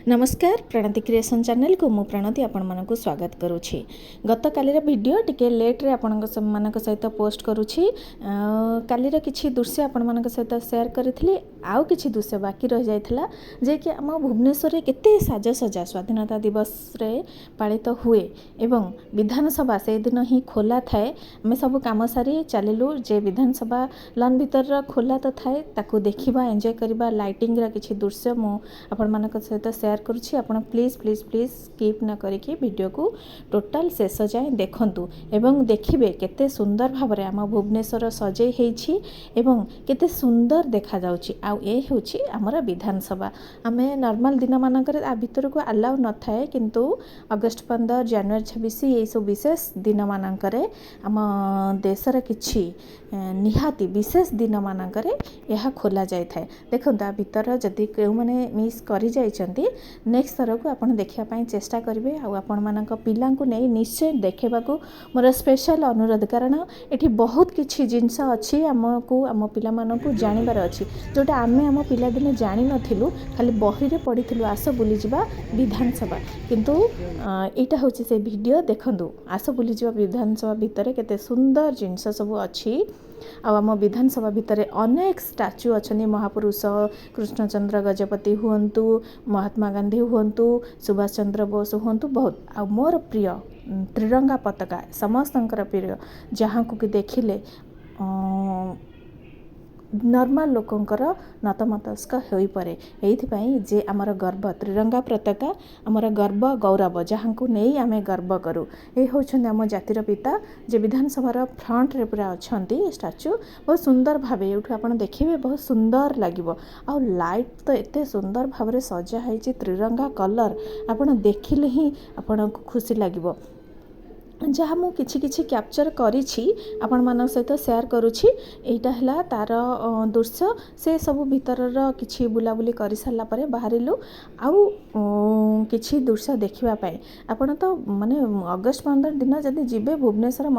नमस्कार Pranati creation channel को मु प्रणति आपण मानक स्वागत करुछि। गत कालीर वीडियो टिके लेट रे आपण मानक सहित पोस्ट करुछि। कालीर किछि दृश्य आपण मानक सहित शेयर करिथिली। आउ किछि दृश्य बाकी रह जाइथिला जे कि हम भुवनेश्वर रे केते साजसजा स्वाधीनता दिवस रे पालित हुए एवं विधानसभा से दिन ही खोला थाए। आम सब काम सारी चलिलु जे विधानसभा लॉन भीतर खोला तो थाए ताकू देखिबा एंजॉय करिबा लाइटिंग रा किछि दृश्य मु आपण मानक सहित शेयर करुछि। आपण प्लीज प्लीज प्लीज स्किप न करिके वीडियो को टोटल शेष जाए देखंतु एवं देखिबे केते सुंदर भाबरे आम भुवनेश्वर सजे हेछि एवं केते सुंदर देखा जाउछि। आ ए होछि हमर विधानसभा। आमे नॉर्मल दिन मानकर आ भीतर को अलाउ न थाए किंतु अगस्त 15 जनवरी 26 ये सब विशेष दिन मानकर आम देशर किछि निहाती विशेष दिन मानकर यह खोला जाय थाए। देखंतु आ भीतर जदि केउ माने मिस करि जाइछंती नेक्स्ट थर को आपण देखिया पाई चेष्टा करिवे। आ आपण मानक पिलांकु नै निश्चय देखेबाकू मोर स्पेशल अनुरोध, कारण एठी बहुत किछि जिंस अछि हमकू आम पिला मानकू जानिबार अछि जोटा आमे आम पिला दिने जानि नथिलु, खाली बही रे पढिथिलु आस बुली जिबा विधानसभा। किंतु एटा होछि से वीडियो देखंतु आस बुली जिबा विधानसभा भितर केते सुंदर जिंस सब अछि। आम विधानसभा भितर अनेक स्टाच्यू अच्छा महापुरुष कृष्णचंद्र गजपति हुंतु, महात्मा गांधी हुंतु, सुभाष चंद्र बोस हुंतु, बहुत आ मोर प्रिय त्रिरंगा पताका समस्तंकर प्रिय, जहाँ को कि देखिले नॉर्मल लोकंकर नतमस्तक होई परे। एइथिपाई जे आमर गर्व त्रिरंगा पताका आमर गर्व गौरव, जहाँ को नहीं आमे गर्व करू। ए होछन आम जातिर पिता जे विधानसभा फ्रंट रे पूरा अछंती स्टाच्यू। बहुत सुंदर भावे एठू आपण देखिबे, बहुत सुंदर लागिबो। आ लाइट तो एते सुंदर भावे सजा हैछि, त्रिरंगा कलर आपण देखिले ही आपण को खुशी लागिबो। जहाँ मु किछि किछि कैप्चर करिछि आपण मानक सहित शेयर करुछि। एटा हला तार दृश्य से सब भीतरर किछि बुलाबुली करि सारला परे बाहरिलु आउ किछि दृश्य देखिबा पाए। आपण तो माने अगस्त 15 दिन जदि जिबे भुवनेश्वर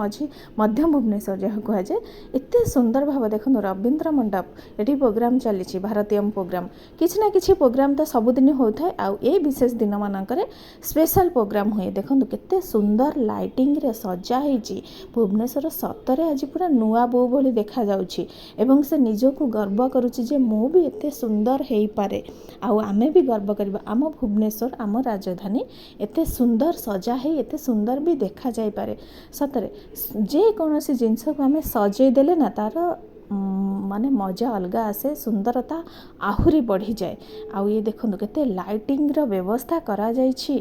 मध्य भुवनेश्वर जहाँ कह जाए एते सुंदर भाव देखो रविंद्र मंडप एटी प्रोग्राम चली भारतीय प्रोग्राम किछि ना किछि प्रोग्राम तो सबुदिन होता है। ए विशेष दिन मानकर स्पेशल प्रोग्राम हुए। देखो केते सुंदर लाइटिंग रे सजा हेछि भुवनेश्वर सतरे आज पूरा नुआ बो भली देखा जाउछि एवं से निजको गर्व करुछि जे मु भी एते सुंदर हेई पारे। आउ आमे भी गर्व करबा आम भुवनेश्वर आम राजधानी एते सुंदर सजा हे एते सुंदर भी देखा जाय पारे। सतरे जे कोनोसी जिंस को आमे सजै देले ना तार माने मजा अलग आसे, सुंदरता आहुरी बढ़ी जाए। आउ ये देखो केते लाइटिंग रो व्यवस्था करा जाइछि,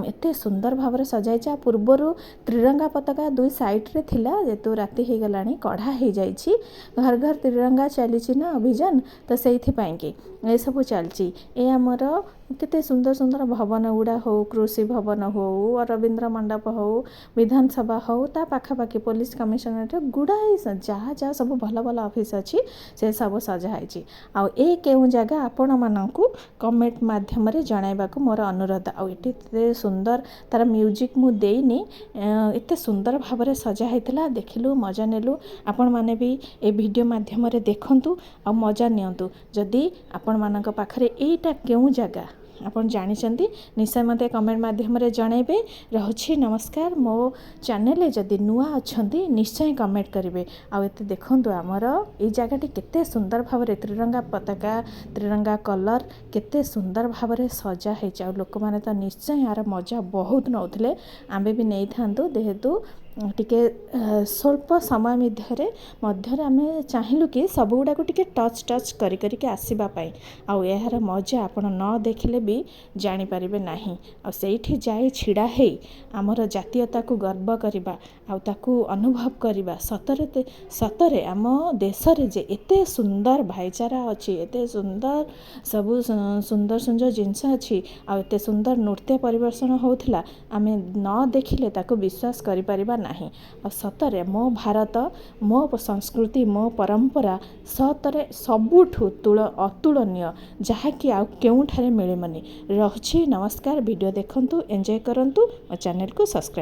एते सुंदर भाव सजाइछा। पूर्वरु त्रिरंगा पताका दुई साइड रे थिला, जेतु राति हे गलानी कढ़ा हे जाइछि। घर घर त्रिरंगा चलीछि ना अभियान, तो सेइथि पई कि ए सब चलछि। ए हमर केते सुंदर सुंदर भवन गुड़ा हो, कृषि भवन हो, रविंद्र मंडप हो, विधानसभा हो, ता पाखापाखि पुलिस कमिशनरेट गुड़ाई जहाँ जहाँ सब भल भल ऑफिस अच्छी से सब सजा है। आ ए केउ जगह आपण मानकू कमेंट माध्यम रे जणाइबाकू मोर अनुरोध। आ एते सुंदर तार म्यूजिक मु देइनी, एते सुंदर भाव रे सजा हैतला, देखिलु मजा नेलु। आपण माने भी ए वीडियो माध्यम रे देखंतु आ मजा नियंतु। जदि आपण मानक पाखरे एटा केउ जगह आपण जानिचंती निश्चय मते कमेंट माध्यम रे जणाइबे। रहुछि नमस्कार। मो चैनल जदि नुआ अछंती निश्चय कमेंट करिवे। आ एते देखंतु हमर ए जगहटी केते सुंदर भाव रे त्रिरंगा पताका त्रिरंगा कलर केते सुंदर भाव रे सजा हे। आ लोक माने त निश्चय यार मजा बहुत नउथले, आमे भी नै थांतु देहेतु टिके स्वल्प समय मध्य आमे चाहिलु कि सब गुड़ा को टिके टच टच करी करी के आसीबा पाई। आउ यार मजा आपण न देखिले भी जानी परिबे नाही। आ सेठी जाई छिड़ा हे हमर जातीयता को गर्व करबा आ ताकू अनुभव करबा। सतरे सतरे आम देश रे जे एते सुंदर भाईचारा अछि, एते सुंदर सब सुंदर सुंदर जिंस अछि, आ एते सुंदर नृत्य परिवेषण होउथला, आमे न देखिले ताकू विश्वास करि परिबा नाही। आ सतरे मो भारत मो संस्कृति मो परंपरा सतरे सबुठु अतुलनीय, जहाँ कि आ केउठारे मिले मनी। रहुछि नमस्कार। वीडियो देखंतु, एंजॉय करंतु और चैनल को सब्सक्राइब